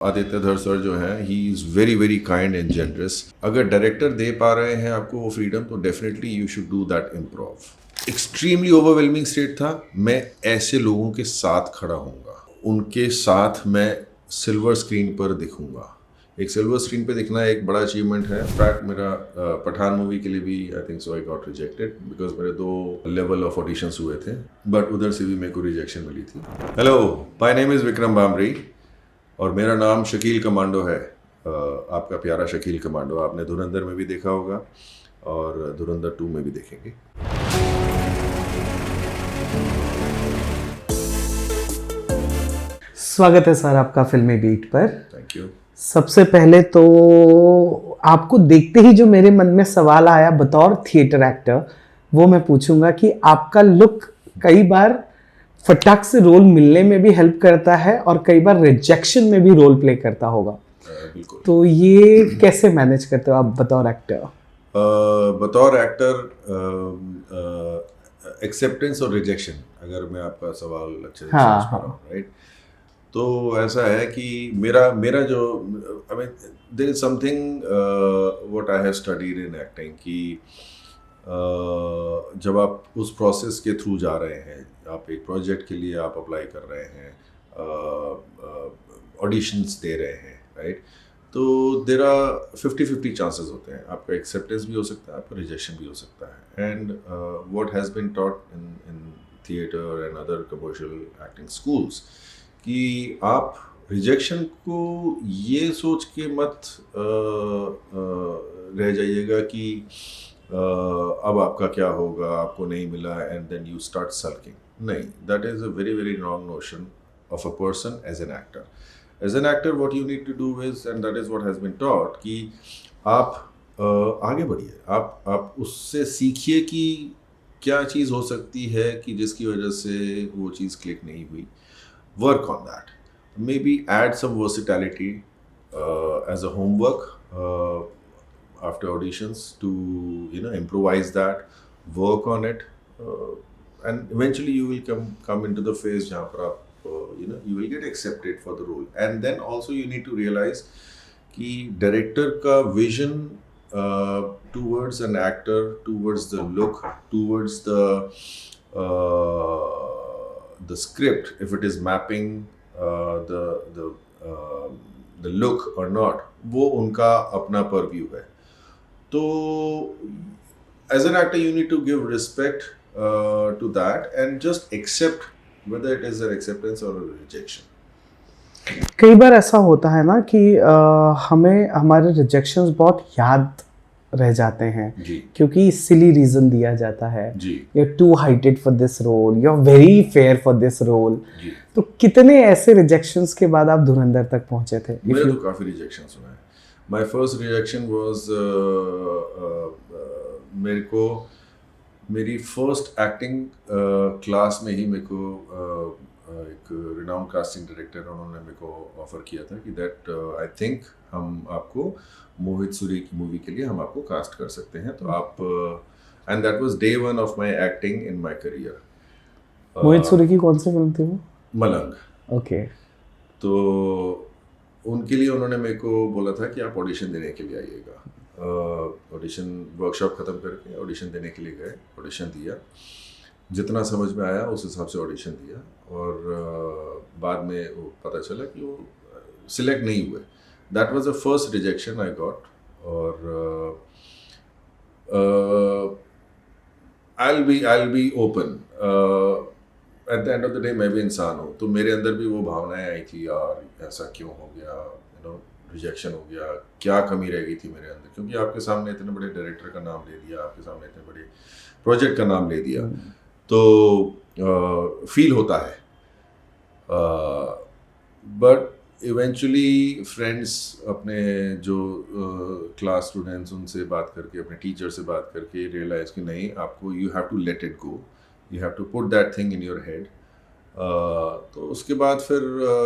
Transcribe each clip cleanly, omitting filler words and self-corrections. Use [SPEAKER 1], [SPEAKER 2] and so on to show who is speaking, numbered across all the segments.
[SPEAKER 1] Aditya Dhar sir जो है ही is very very kind and generous. अगर डायरेक्टर दे पा रहे हैं आपको वो फ्रीडम तो definitely you should do that improv. Extremely overwhelming state था. मैं ऐसे लोगों के साथ खड़ा हूँगा, उनके साथ मैं सिल्वर स्क्रीन पर दिखूंगा. एक सिल्वर स्क्रीन पे दिखना एक बड़ा अचीवमेंट है. इनफैक्ट मेरा पठान मूवी के लिए भी आई think so I got rejected because मेरे 2 लेवल ऑफ ऑडिशंस हुए थे, बट उधर से भी मेरे को रिजेक्शन मिली थी. Hello, my name is Vikram Bamri और मेरा नाम शकील कमांडो है. आपका प्यारा शकील कमांडो. आपने धुरंधर में भी देखा होगा और धुरंधर 2 में भी देखेंगे.
[SPEAKER 2] स्वागत है सर आपका फिल्मी बीट पर.
[SPEAKER 1] Thank you.
[SPEAKER 2] सबसे पहले तो आपको देखते ही जो मेरे मन में सवाल आया बतौर थिएटर एक्टर, वो मैं पूछूंगा कि आपका लुक कई बार फटाक से रोल मिलने में भी हेल्प करता है और कई बार रिजेक्शन में भी रोल प्ले करता होगा.
[SPEAKER 1] बिल्कुल.
[SPEAKER 2] तो ये कैसे मैनेज करते हो आप बतौर एक्टर?
[SPEAKER 1] बतौर एक्टर एक्सेप्टेंस और रिजेक्शन, अगर मैं आपका सवाल अच्छे से समझ पा रहा हूँ, राइट? तो ऐसा है कि मेरा जो I mean there is something what I have studied in acting कि जब आप उस प्रोसेस के थ्रू जा रहे हैं, आप एक प्रोजेक्ट के लिए आप अप्लाई कर रहे हैं, ऑडिशंस दे रहे हैं, राइट? तो देर आर 50-50 चांसेस होते हैं. आपका एक्सेप्टेंस भी हो सकता है, आपका रिजेक्शन भी हो सकता है. And what has been taught in theatre and other commercial acting schools कि आप रिजेक्शन को ये सोच के मत रह जाइएगा कि अब आपका क्या होगा, आपको नहीं मिला and then you start sulking. नहीं, that is a very very wrong notion of a person as an actor. As an actor, what you need to do is, and that is what has been taught, कि आप आगे बढ़िए. आप उससे सीखिए कि क्या चीज़ हो सकती है कि जिसकी वजह से वो चीज़ क्लिक नहीं हुई. Work on that. Maybe add some versatility as a homework after auditions to improvise that, work on it, and eventually you will come into the phase जहाँ पर आप you will get accepted for the role. And then also you need to realize कि director का vision towards an actor, towards the look, towards the script, if it is mapping the look or not, वो उनका अपना purview है. तो as an actor you need to give respect to that and just accept whether it is an acceptance or a rejection.
[SPEAKER 2] कई बार ऐसा होता है ना कि हमें हमारे रिजेक्शंस बहुत याद रह जाते हैं
[SPEAKER 1] जी.
[SPEAKER 2] क्योंकि सिली रीजन दिया जाता है
[SPEAKER 1] जी.
[SPEAKER 2] You are too heighted for this role, you are very fair for this role.
[SPEAKER 1] जी.
[SPEAKER 2] तो कितने ऐसे रिजेक्शंस के बाद आप धुरंधर तक पहुंचे थे?
[SPEAKER 1] मेरे तो काफ़ी रिजेक्शन सुना है. माय फर्स्ट रिजेक्शन वाज मेरे को मेरी फर्स्ट एक्टिंग क्लास में ही मेरे को एक रिनाउंड कास्टिंग डायरेक्टर उन्होंने मेरे को ऑफर किया था कि दैट आई थिंक हम आपको मोहित सूरी की मूवी के लिए हम आपको कास्ट कर सकते हैं. तो आप and that was day 1 of my acting in my career.
[SPEAKER 2] Mohit Suri की कौन सी फिल्म थी वो?
[SPEAKER 1] मलंग.
[SPEAKER 2] ओके.
[SPEAKER 1] तो उनके लिए उन्होंने मेरे को बोला था कि आप ऑडिशन देने के लिए आइएगा. ऑडिशन वर्कशॉप ख़त्म करके ऑडिशन देने के लिए गए. ऑडिशन दिया, जितना समझ में आया उस हिसाब से ऑडिशन दिया और बाद में वो पता चला कि वो सिलेक्ट नहीं हुए. That was the first rejection I got. और I will be open. At the end of the day मैं भी इंसान हूँ, तो मेरे अंदर भी वो भावनाएं आई थी यार ऐसा क्यों हो गया, रिजेक्शन हो गया, क्या कमी रह गई थी मेरे अंदर. क्योंकि आपके सामने इतने बड़े डायरेक्टर का नाम ले दिया, आपके सामने इतने बड़े प्रोजेक्ट का नाम ले दिया, तो फील होता है. बट इवेंचुअली फ्रेंड्स, अपने जो क्लास स्टूडेंट्स, उनसे बात करके, अपने टीचर से बात करके रियलाइज़ कि नहीं, आपको you have to let it go, you have to put that thing in your head. तो उसके बाद फिर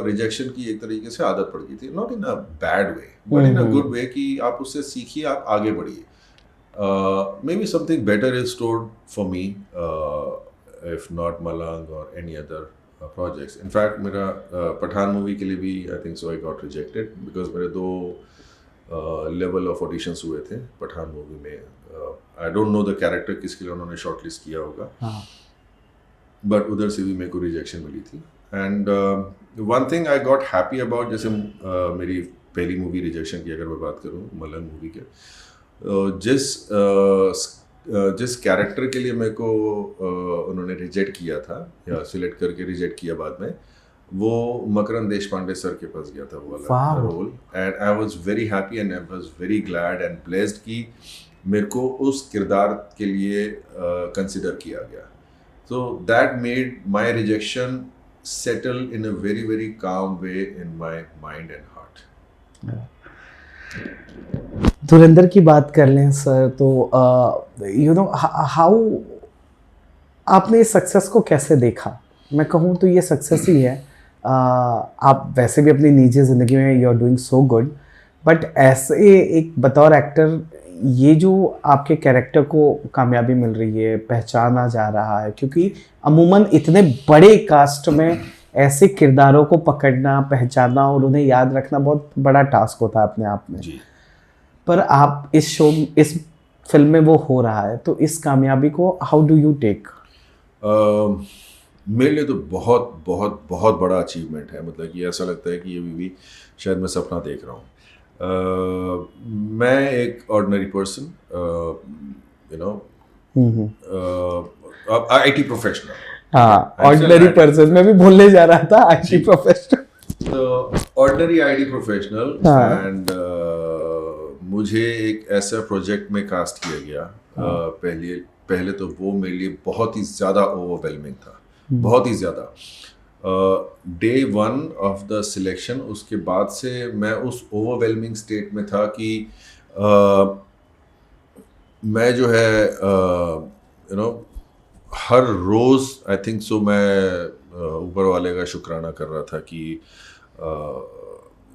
[SPEAKER 1] रिजेक्शन की एक तरीके से आदत पड़ गई थी. Not in a bad way but in a good way कि आप उससे सीखिए, आप आगे बढ़िए. May be something better is stored for me if not मलंग और any other projects. In fact, मेरा पठान मूवी के लिए भी I think so I got rejected because मेरे दो लेवल ऑफ ऑडिशंस हुए थे पठान मूवी में. I don't know the character किसके लिए उन्होंने शॉर्टलिस्ट किया होगा,
[SPEAKER 2] हाँ.
[SPEAKER 1] बट उधर से भी मेरे को रिजेक्शन मिली थी. And one thing I got happy about, जैसे मेरी पहली मूवी रिजेक्शन की अगर मैं बात करूँ मलंग मूवी के, जिस कैरेक्टर के लिए मेरे को उन्होंने रिजेक्ट किया था या सिलेक्ट करके रिजेक्ट किया बाद में, वो मकरंद देशपांडे सर के पास गया था वो वाला role. And I was very happy and I was very glad and blessed कि मेरे को उस किरदार के लिए कंसिडर किया गया. So that made my rejection settle in a very, very calm way in my mind and heart.
[SPEAKER 2] धुरंधर की बात कर लें सर, तो यू नो हाउ आपने इस सक्सेस को कैसे देखा? मैं कहूँ तो ये सक्सेस ही है. आप वैसे भी अपनी निजी ज़िंदगी में you are doing so good, but ऐसे एक बतौर एक्टर ये जो आपके कैरेक्टर को कामयाबी मिल रही है, पहचाना जा रहा है, क्योंकि अमूमन इतने बड़े कास्ट में ऐसे किरदारों को पकड़ना, पहचानना और उन्हें याद रखना बहुत बड़ा टास्क होता है अपने आप में
[SPEAKER 1] जी.
[SPEAKER 2] पर आप इस फिल्म में वो हो रहा है, तो इस कामयाबी को हाउ डू यू टेक?
[SPEAKER 1] मेरे लिए तो बहुत बहुत बहुत बड़ा अचीवमेंट है. मतलब कि ऐसा लगता है कि ये भी शायद मैं सपना देख रहा हूँ. मैं एक ordinary person, you know, IT professional.
[SPEAKER 2] हाँ, ऑर्डिनरी पर्सन, मैं भी बोलने जा रहा था आईटी प्रोफेशनल.
[SPEAKER 1] तो ऑर्डिनरी आईटी प्रोफेशनल, एंड मुझे एक ऐसा प्रोजेक्ट में कास्ट किया गया. पहले तो वो मेरे लिए बहुत ही ज़्यादा ओवरवेलमिंग था, बहुत ही ज़्यादा. Day one of the selection, उसके बाद से मैं उस ओवरवेलमिंग स्टेट में था कि मैं जो है यू नो हर रोज़ आई थिंक सो मैं ऊपर वाले का शुक्राना कर रहा था कि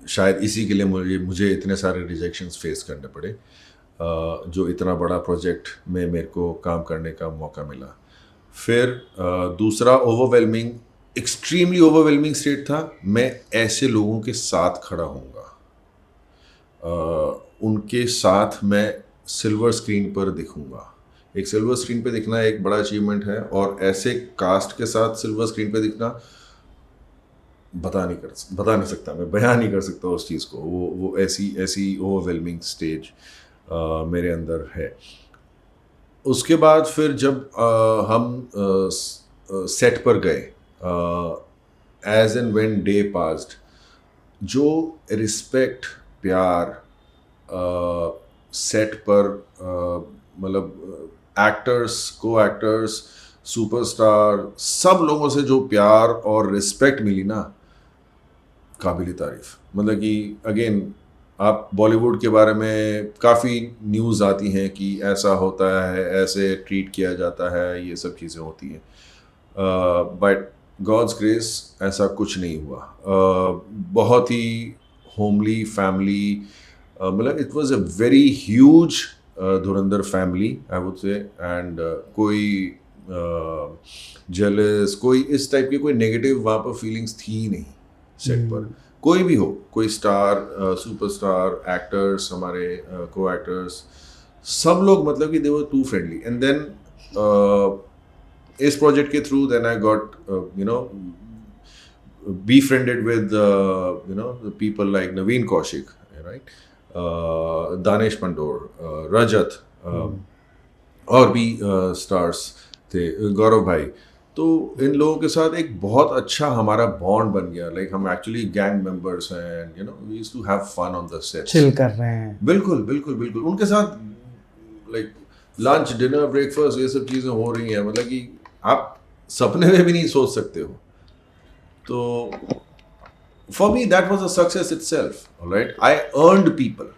[SPEAKER 1] शायद इसी के लिए मुझे इतने सारे रिजेक्शंस फेस करने पड़े, जो इतना बड़ा प्रोजेक्ट में मेरे को काम करने का मौका मिला. फिर दूसरा ओवरवेलमिंग, एक्सट्रीमली ओवरवेलमिंग स्टेट था, मैं ऐसे लोगों के साथ खड़ा हूँगा, उनके साथ मैं सिल्वर स्क्रीन पर दिखूँगा. एक सिल्वर स्क्रीन पे दिखना एक बड़ा अचीवमेंट है, और ऐसे कास्ट के साथ सिल्वर स्क्रीन पे दिखना बता नहीं सकता, मैं बयान नहीं कर सकता उस चीज़ को. वो ऐसी ओवरवेलमिंग स्टेज मेरे अंदर है. उसके बाद फिर जब हम सेट पर गए, as and when day passed, जो रिस्पेक्ट, प्यार सेट पर, मतलब एक्टर्स, को एक्टर्स, सुपरस्टार, सब लोगों से जो प्यार और रिस्पेक्ट मिली ना, काबिल तारीफ. मतलब कि अगेन, आप बॉलीवुड के बारे में काफ़ी न्यूज़ आती हैं कि ऐसा होता है, ऐसे ट्रीट किया जाता है, ये सब चीज़ें होती हैं, बट गॉड्स ग्रेस ऐसा कुछ नहीं हुआ. बहुत ही होमली फैमिली, मतलब it was a very huge धुरंधर family I would say. And कोई जेलस, कोई इस टाइप की कोई नेगेटिव वहाँ पर फीलिंग्स थी नहीं सेट पर. कोई भी हो, कोई स्टार, सुपरस्टार, एक्टर्स, हमारे को एक्टर्स, सब लोग मतलब कि they were too friendly. And then इस प्रोजेक्ट के through then I got you know befriended with you know the people like Naveen Kaushik, right, Danesh Pandor, Rajat, और भी स्टार्स थे, गौरव भाई. तो इन लोगों के साथ एक बहुत अच्छा हमारा बॉन्ड बन गया. लाइक हम एक्चुअली गैंग मेंबर्स हैं, you know, we used to have fun on the set,
[SPEAKER 2] chill कर रहे हैं.
[SPEAKER 1] बिल्कुल बिल्कुल बिल्कुल. उनके साथ लाइक लंच, डिनर, ब्रेकफास्ट, ये सब चीज़ें हो रही हैं, मतलब कि आप सपने में भी नहीं सोच सकते हो. तो for me that was a success itself. All right, I earned people.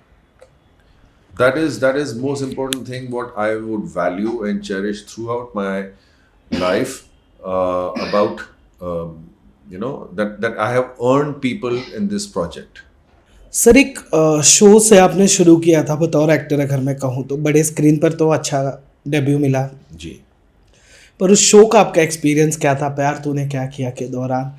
[SPEAKER 1] That is most important thing what I would value and cherish throughout my life, about you know that I have earned people in this project.
[SPEAKER 3] Sir, एक show से आपने शुरू किया था बतौर actor, अगर मैं कहूँ तो बड़े स्क्रीन पर तो अच्छा डेब्यू मिला,
[SPEAKER 1] जी.
[SPEAKER 3] पर उस शो का आपका एक्सपीरियंस क्या था, प्यार तूने क्या किया के दौरान?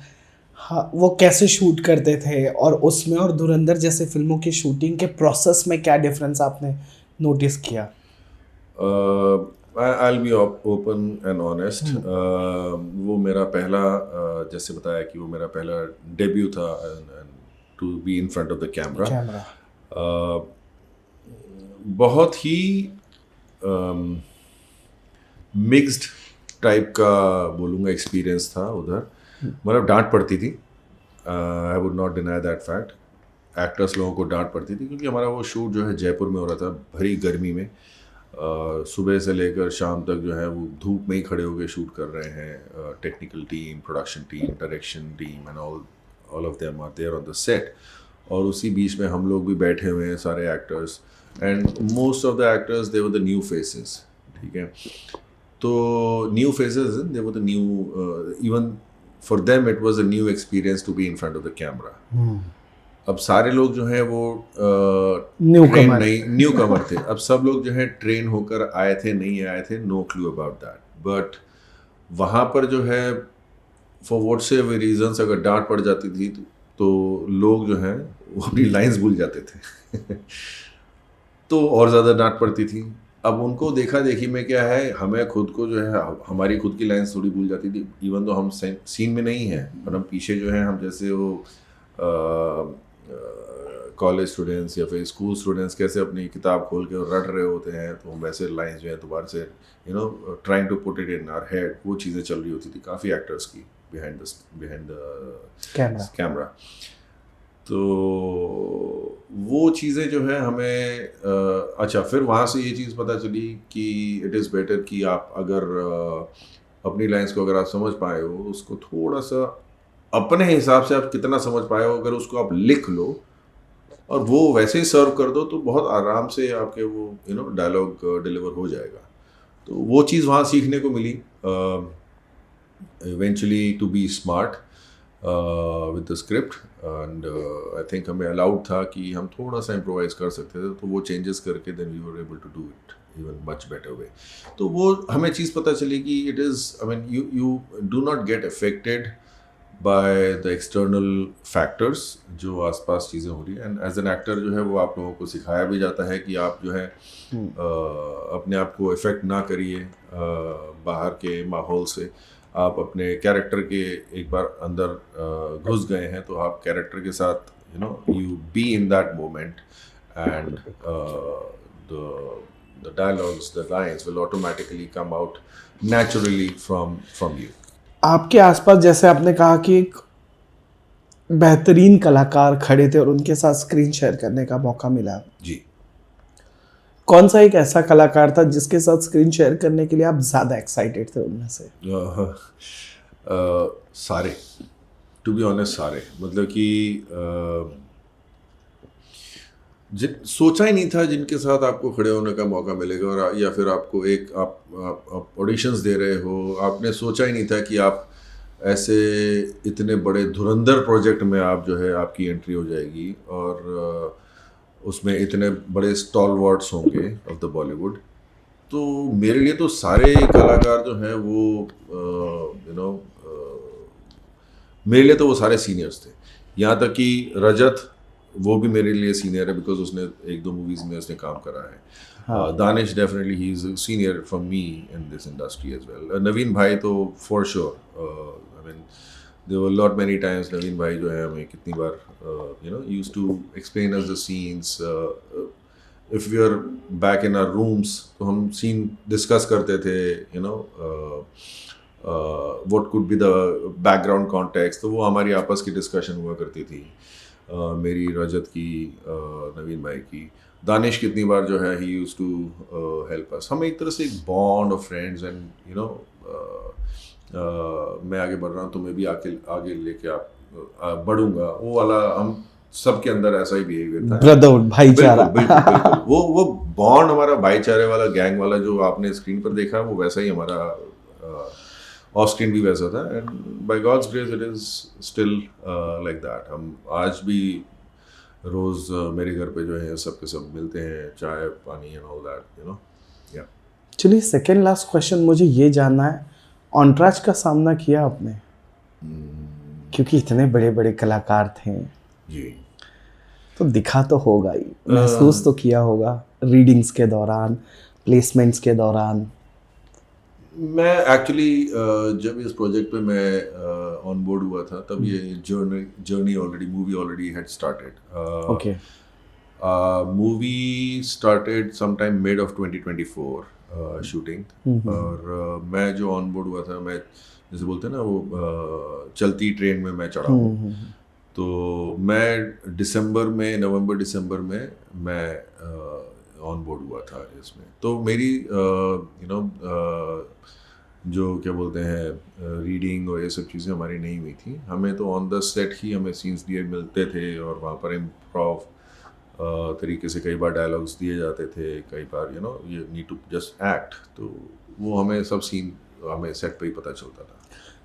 [SPEAKER 3] हाँ, वो कैसे शूट करते थे, और उसमें और धुरंधर जैसे फिल्मों की शूटिंग के प्रोसेस में क्या डिफरेंस आपने नोटिस किया?
[SPEAKER 1] I'll be open and honest. वो मेरा पहला जैसे बताया कि वो मेरा पहला डेब्यू था to be in front of the camera.
[SPEAKER 3] Camera
[SPEAKER 1] बहुत ही मिक्स्ड टाइप का बोलूँगा एक्सपीरियंस था उधर. मतलब डांट पड़ती थी. I would not deny that fact. Actors लोगों को डांट पड़ती थी क्योंकि हमारा वो शूट जो है जयपुर में हो रहा था, भरी गर्मी में. सुबह से लेकर शाम तक जो है वो धूप में ही खड़े होकर शूट कर रहे हैं. Technical team, production team, direction team and all of them are there on the set. और उसी बीच में हम लोग भी बैठे हुए हैं सारे actors, and most of the actors they were the new faces. ठीक है, तो new faces they were the new, even for them it was a new experience to be in front of the camera. अब सारे लोग जो हैं वो new कमर थे. अब सब लोग जो है ट्रेन होकर आए थे, नहीं आए थे, no clue about that. But वहाँ पर जो है फॉर व्हाट्स एवर रीजंस अगर डांट पड़ जाती थी तो लोग जो हैं वो अपनी लाइंस भूल जाते थे. तो और ज़्यादा डांट पड़ती थी. अब उनको देखा देखी में क्या है, हमें खुद को जो है हमारी खुद की लाइंस थोड़ी भूल जाती थी. इवन तो हम सीन में नहीं हैं, पर हम पीछे जो है हम जैसे वो कॉलेज स्टूडेंट्स या फिर स्कूल स्टूडेंट्स कैसे अपनी किताब खोल के रट रहे होते हैं, तो हम वैसे लाइंस जो है दोबारा से trying to put it in our head. वो चीज़ें चल रही होती थी काफ़ी एक्टर्स की बिहाइंड द कैमरा. तो वो चीज़ें जो है हमें अच्छा, फिर वहाँ से ये चीज़ पता चली कि इट इज़ बेटर कि आप अगर अपनी लाइंस को अगर आप समझ पाए हो, उसको थोड़ा सा अपने हिसाब से आप कितना समझ पाए हो, अगर उसको आप लिख लो और वो वैसे ही सर्व कर दो, तो बहुत आराम से आपके वो डायलॉग डिलीवर हो जाएगा. तो वो चीज़ वहाँ सीखने को मिली. Eventually to be smart with the script, and I think हमें अलाउड था कि हम थोड़ा सा इम्प्रोवाइज कर सकते थे. तो वो चेंजेस करके then we were able to do it even much better way. तो वो हमें चीज़ पता चली कि it is, I mean, you do not get affected by the external factors जो आसपास चीज़ें हो रही हैं. एंड एज एन एक्टर जो है वो आप लोगों को सिखाया भी जाता है कि आप जो है अपने आप को इफ़ेक्ट ना करिए बाहर के माहौल से. आप अपने कैरेक्टर के एक बार अंदर घुस गए हैं तो आप कैरेक्टर के साथ you be in that moment, and the dialogues, the lines will automatically come out naturally from you.
[SPEAKER 3] आपके आसपास जैसे आपने कहा कि एक बेहतरीन कलाकार खड़े थे और उनके साथ स्क्रीन शेयर करने का मौका मिला,
[SPEAKER 1] जी.
[SPEAKER 3] कौन सा एक ऐसा कलाकार था जिसके साथ स्क्रीन शेयर करने के लिए आप ज़्यादा एक्साइटेड थे उनमें से?
[SPEAKER 1] सारे, टू बी ऑनेस्ट सारे. मतलब कि सोचा ही नहीं था जिनके साथ आपको खड़े होने का मौका मिलेगा, और या फिर आपको एक आप ऑडिशंस दे रहे हो. आपने सोचा ही नहीं था कि आप ऐसे इतने बड़े धुरंधर प्रोजेक्ट में आप जो है आपकी एंट्री हो जाएगी, और उसमें इतने बड़े स्टॉलवर्ड्स होंगे ऑफ द बॉलीवुड. तो मेरे लिए तो सारे कलाकार जो हैं वो मेरे लिए तो वो सारे सीनियर्स थे. यहाँ तक कि रजत, वो भी मेरे लिए सीनियर है बिकॉज उसने 1-2 मूवीज़ में उसने काम करा है. Danish definitely he is senior from me in this industry as well. Naveen भाई तो for sure. I mean there were lot many times Naveen भाई जो है हमें कितनी बार used to explain us the scenes. If we are back in our rooms तो हम सीन डिस्कस करते थे, what could be the background context. तो वो हमारी आपस की डिस्कशन हुआ करती थी, मेरी, रजत की, नवीन भाई की. दानिश कितनी बार जो है ही यूज्ड टू हेल्प अस. हम एक तरह से एक बॉन्ड ऑफ फ्रेंड्स, एंड मैं आगे बढ़ रहा हूँ तो मैं भी आगे लेके आप बढ़ूंगा. वो वाला हम सबके अंदर ऐसा ही बिहेवियर था,
[SPEAKER 3] ब्रदरहुड, भाईचारा.
[SPEAKER 1] बिल्कुल. वो बॉन्ड हमारा भाईचारे वाला, गैंग वाला जो आपने स्क्रीन पर देखा वो वैसा ही हमारा ऑफ स्क्रीन भी वैसा था. And by God's grace it is still like that. हम आज भी रोज़ मेरे घर पे जो है सब के सब मिलते हैं, चाय पानी एंड ऑल दैट. या
[SPEAKER 3] चलिए, सेकेंड लास्ट क्वेश्चन मुझे ये जानना है, ऑनट्राज का सामना किया आपने, क्योंकि इतने बड़े बड़े कलाकार थे,
[SPEAKER 1] जी।
[SPEAKER 3] तो दिखा तो होगा ही, महसूस तो किया होगा रीडिंग्स के दौरान, प्लेसमेंट्स के दौरान।
[SPEAKER 1] मैं एक्चुअली जब इस प्रोजेक्ट पे मैं ऑन बोर्ड हुआ था तब ये journey already movie already had started.
[SPEAKER 3] Okay,
[SPEAKER 1] movie started sometime mid of 2024 shooting. और मैं जो ऑन बोर्ड हुआ था, मैं जैसे बोलते हैं ना वो चलती ट्रेन में मैं चढ़ा हूँ। तो मैं नवंबर दिसंबर में मैं ऑन बोर्ड हुआ था इसमें। तो मेरी जो क्या बोलते हैं रीडिंग और ये सब चीज़ें हमारी नहीं हुई थी। हमें तो ऑन द सेट ही हमें सीन्स दिए मिलते थे और वहाँ पर इम्प्रोव तरीके से कई बार डायलॉग्स दिए जाते थे, कई बार you need to just act. तो वो हमें सब सीन हमें सेट पे ही पता चलता था।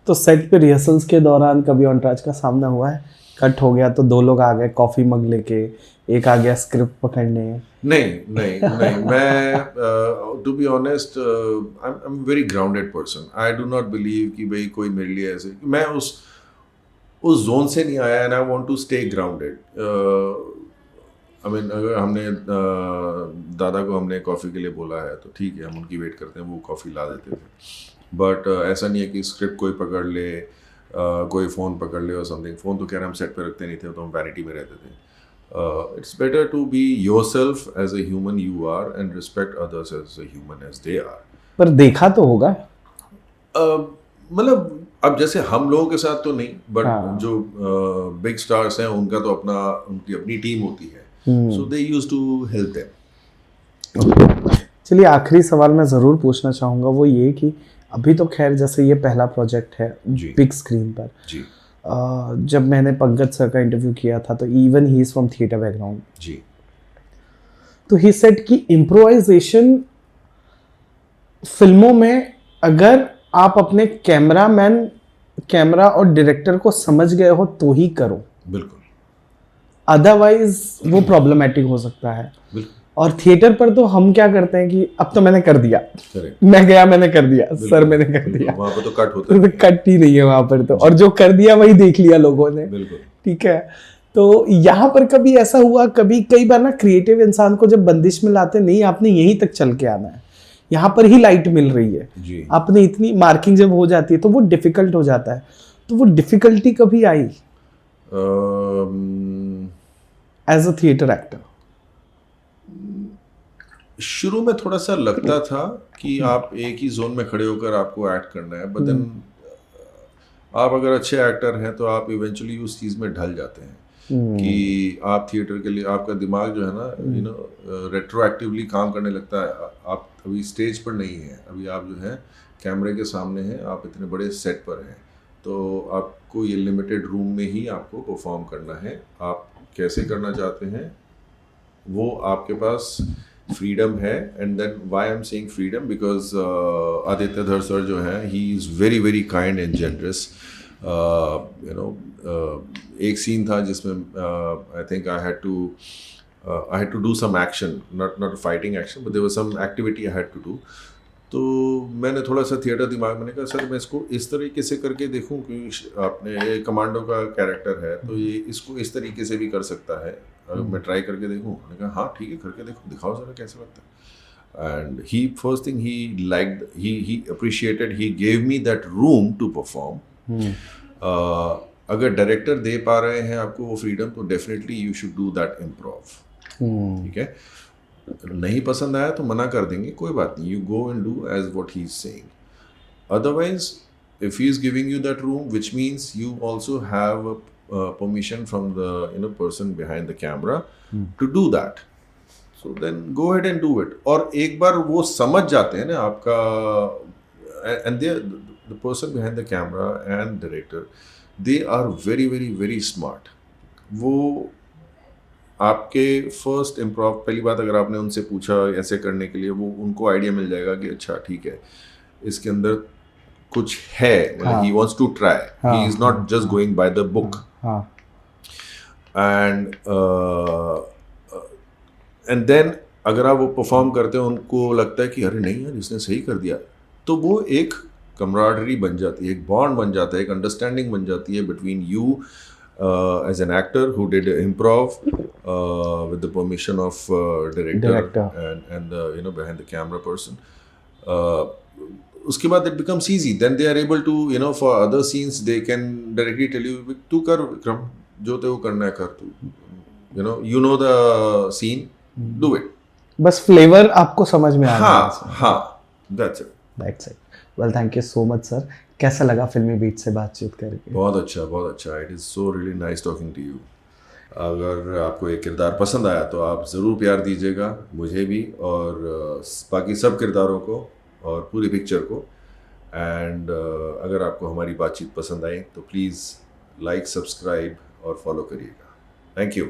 [SPEAKER 3] तो सेट पे रिहर्सल्स के दौरान कभी ऑनट्राज का सामना हुआ है? कट हो गया तो दो लोग आ गए कॉफ़ी मग लेके, एक आ गया स्क्रिप्ट पकड़ने?
[SPEAKER 1] नहीं मैं to be honest I am very grounded person. I do not believe कि भाई कोई मेरे लिए ऐसे, मैं उस जोन से नहीं आया and I want to stay grounded. I mean अगर हमने दादा को हमने कॉफ़ी के लिए बोला है तो ठीक है, हम उनकी वेट करते हैं, वो कॉफ़ी ला देते थे। बट ऐसा नहीं है कि स्क्रिप्ट कोई पकड़ ले, कोई फ़ोन पकड़ ले और समथिंग। फ़ोन तो खैर हम सेट पे रखते नहीं थे, तो हम वैनिटी में रहते थे। It's better to be yourself as a human you are and respect others as a human as they are.
[SPEAKER 3] पर देखा तो होगा।
[SPEAKER 1] मतलब अब जैसे हम लोगों के साथ तो नहीं, बट
[SPEAKER 3] हाँ।
[SPEAKER 1] जो बिग स्टार्स हैं उनका तो उनकी अपनी टीम होती है, so they used to help them.
[SPEAKER 3] चलिए, आखिरी सवाल मैं ज़रूर पूछना चाहूँगा, वो ये कि अभी तो खैर जैसे ये पहला प्रोजेक्ट है
[SPEAKER 1] जी।
[SPEAKER 3] बिग स्क्रीन पर,
[SPEAKER 1] जी
[SPEAKER 3] जब मैंने पंकज सर का इंटरव्यू किया था तो even he is from theatre background,
[SPEAKER 1] जी
[SPEAKER 3] तो ही सेड कि इम्प्रोवाइजेशन फिल्मों में अगर आप अपने कैमरा और डायरेक्टर को समझ गए हो तो ही करो,
[SPEAKER 1] बिल्कुल
[SPEAKER 3] अदरवाइज वो प्रॉब्लमैटिक हो सकता है।
[SPEAKER 1] बिल्कुल
[SPEAKER 3] और थिएटर पर तो हम क्या करते हैं कि अब तो मैंने कर दिया,
[SPEAKER 1] करेक्ट,
[SPEAKER 3] मैं गया मैंने कर दिया, सर मैंने कर दिया,
[SPEAKER 1] वहाँ पर तो कट होता है,
[SPEAKER 3] तो कट ही नहीं है वहां पर तो, और जो कर दिया वही देख लिया लोगों ने,
[SPEAKER 1] बिल्कुल।
[SPEAKER 3] ठीक है। तो यहाँ पर कभी ऐसा हुआ, कई बार ना क्रिएटिव इंसान को जब बंदिश में लाते, नहीं आपने यहीं तक चल के आना है, यहाँ पर ही लाइट मिल रही है,
[SPEAKER 1] जी
[SPEAKER 3] आपने इतनी मार्किंग जब हो जाती है तो वो डिफिकल्ट हो जाता है, तो वो डिफिकल्टी कभी I as a theatre actor?
[SPEAKER 1] शुरू में थोड़ा सा लगता था कि आप एक ही जोन में खड़े होकर आपको एक्ट करना है, बट देन आप अगर अच्छे एक्टर हैं तो आप इवेंचुअली उस चीज़ में ढल जाते हैं कि आप थिएटर के लिए आपका दिमाग जो है ना रेट्रोएक्टिवली काम करने लगता है। आप अभी स्टेज पर नहीं हैं, अभी आप जो है कैमरे के सामने हैं, आप इतने बड़े सेट पर हैं, तो आपको ये लिमिटेड रूम में ही आपको परफॉर्म करना है। आप कैसे करना चाहते हैं वो आपके पास फ्रीडम है। And then why I am saying freedom because Aditya Dhar sir जो हैं, he is very very kind and generous. एक सीन था जिसमें I think I had to do some action, not fighting action, but there was some activity I had to do. तो मैंने थोड़ा सा theatre दिमाग में कहा सर मैं इसको इस तरीके से करके देखूं, क्योंकि आपने ये कमांडो का कैरेक्टर है तो ये इसको इस तरीके से भी कर सकता है, मैं ट्राई करके देखूं। मैंने कहा हाँ ठीक है, करके देखो, दिखाओ ज़रा कैसे लगता है। And he first thing he liked, he appreciated, he gave me that room to perform. अगर डायरेक्टर दे पा रहे हैं आपको वो फ्रीडम, तो definitely you should do that improv, ठीक है। नहीं पसंद आया तो मना कर देंगे, कोई बात नहीं, you go and do as what he is saying. Otherwise if he is giving you that room, which means you also have permission from the person behind the camera to do that, so then go ahead and do it. और एक बार वो समझ जाते हैं ना आपका, and the person behind the camera and director, they are very very very smart. वो आपके फर्स्ट इम्प्रोव, पहली बात अगर आपने उनसे पूछा ऐसे करने के लिए, वो उनको आइडिया मिल जाएगा कि अच्छा ठीक है इसके अंदर कुछ है, he wants to try, he is not just going by the book. And then अगर आप वो परफॉर्म करते हो, उनको लगता है कि अरे नहीं यार इसने सही कर दिया, तो वो एक कमराडरी बन जाती है, एक बॉन्ड बन जाता है, एक अंडरस्टैंडिंग बन जाती है between you as an actor who did improv with the permission of director
[SPEAKER 2] Director.
[SPEAKER 1] and the behind the camera person. उसके बाद it becomes easy. Then they are able to for other scenes they can directly tell you तू कर विक्रम, जो ते वो करना है कर तू, you know the scene, do it.
[SPEAKER 2] बस फ्लेवर आपको समझ में आ गया।
[SPEAKER 1] हाँ, that's it.
[SPEAKER 2] That's it. Well, thank you so much, sir. कैसा लगा फिल्मी बीट से बातचीत करके?
[SPEAKER 1] बहुत अच्छा. It is so really nice talking to you. अगर आपको एक किरदार पसंद आया तो आप ज़रूर प्यार दीजिएगा, मुझे भी और बाकी सब किरदारों को और पूरी पिक्चर को। एंड अगर आपको हमारी बातचीत पसंद आई तो प्लीज़ लाइक, सब्सक्राइब और फॉलो करिएगा। Thank you.